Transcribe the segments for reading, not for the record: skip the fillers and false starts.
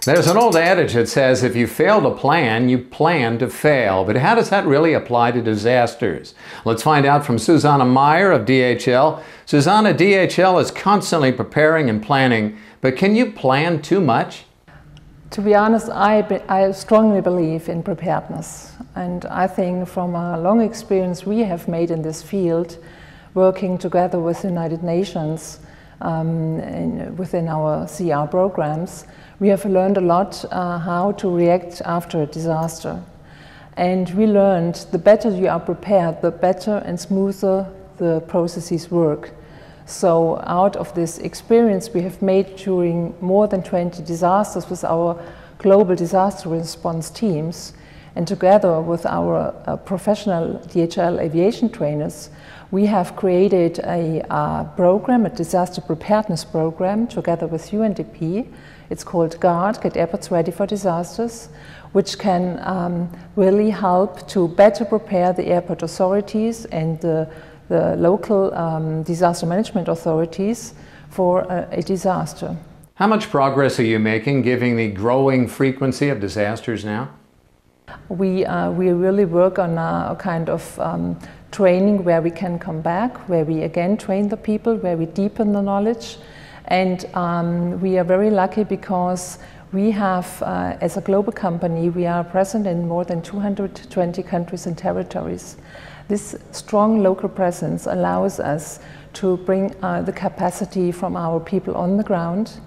There's an old adage that says if you fail to plan, you plan to fail. But how does that really apply to disasters? Let's find out from Susanne Meier of DHL. Susanne, DHL is constantly preparing and planning, but can you plan too much? To be honest, I strongly believe in preparedness. And I think from a long experience we have made in this field, working together with the United Nations within our CR programs, we have learned a lot how to react after a disaster. And we learned the better you are prepared, the better and smoother the processes work. So out of this experience we have made during more than 20 disasters with our global disaster response teams, and together with our professional DHL aviation trainers, we have created a program, a disaster preparedness program, together with UNDP. It's called GUARD, Get Airports Ready for Disasters, which can really help to better prepare the airport authorities and the local disaster management authorities for a disaster. How much progress are you making given the growing frequency of disasters now? We really work on a kind of training where we can come back, where we again train the people, where we deepen the knowledge. And we are very lucky because we have, as a global company, we are present in more than 220 countries and territories. This strong local presence allows us to bring the capacity from our people on the ground,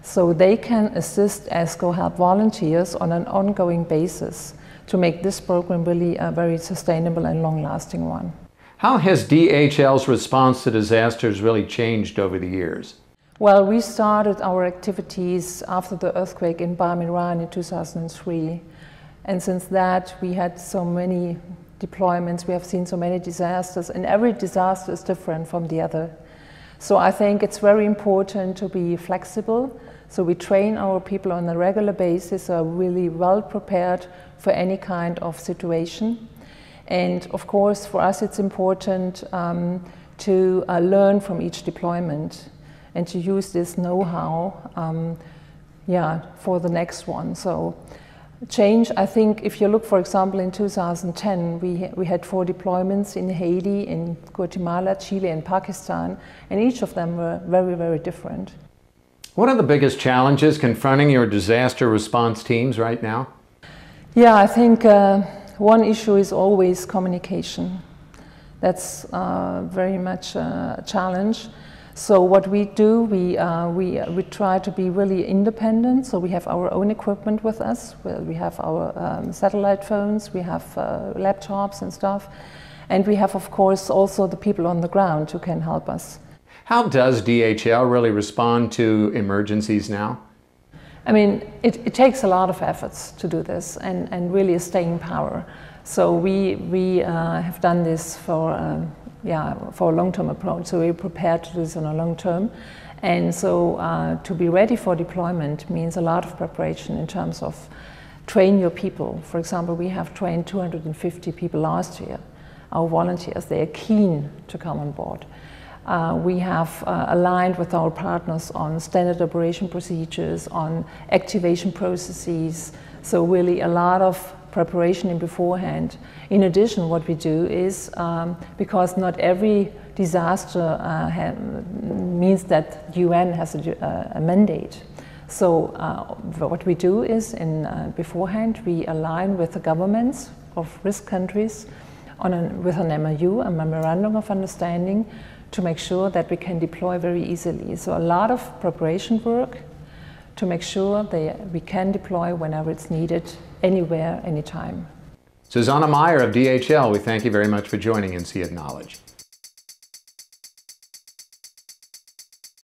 so they can assist as GoHelp volunteers on an ongoing basis to make this program really a very sustainable and long-lasting one. How has DHL's response to disasters really changed over the years? Well, we started our activities after the earthquake in Iran in 2003. And since that, we had so many deployments, we have seen so many disasters, and every disaster is different from the other. So I think it's very important to be flexible. So we train our people on a regular basis, are really well prepared for any kind of situation. And of course, for us, it's important to learn from each deployment and to use this know-how for the next one. So change, I think, if you look, for example, in 2010, we had 4 deployments in Haiti, in Guatemala, Chile, and Pakistan, and each of them were very, very different. What are the biggest challenges confronting your disaster response teams right now? Yeah, I think one issue is always communication. That's very much a challenge. So what we do, we try to be really independent. So we have our own equipment with us. We have our satellite phones, we have laptops and stuff. And we have, of course, also the people on the ground who can help us. How does DHL really respond to emergencies now? I mean, it takes a lot of efforts to do this and really a staying power. So we have done this for a long-term approach. So we're prepared to do this on a long term. And so to be ready for deployment means a lot of preparation in terms of train your people. For example, we have trained 250 people last year, our volunteers. They are keen to come on board. We have aligned with our partners on standard operation procedures, on activation processes, so really a lot of preparation in beforehand. In addition, what we do is, because not every disaster means that UN has a mandate. So what we do is, beforehand, we align with the governments of risk countries with an MOU, a Memorandum of Understanding, to make sure that we can deploy very easily. So a lot of preparation work to make sure that we can deploy whenever it's needed, anywhere, anytime. Susanne Meier of DHL, we thank you very much for joining INSEAD Knowledge.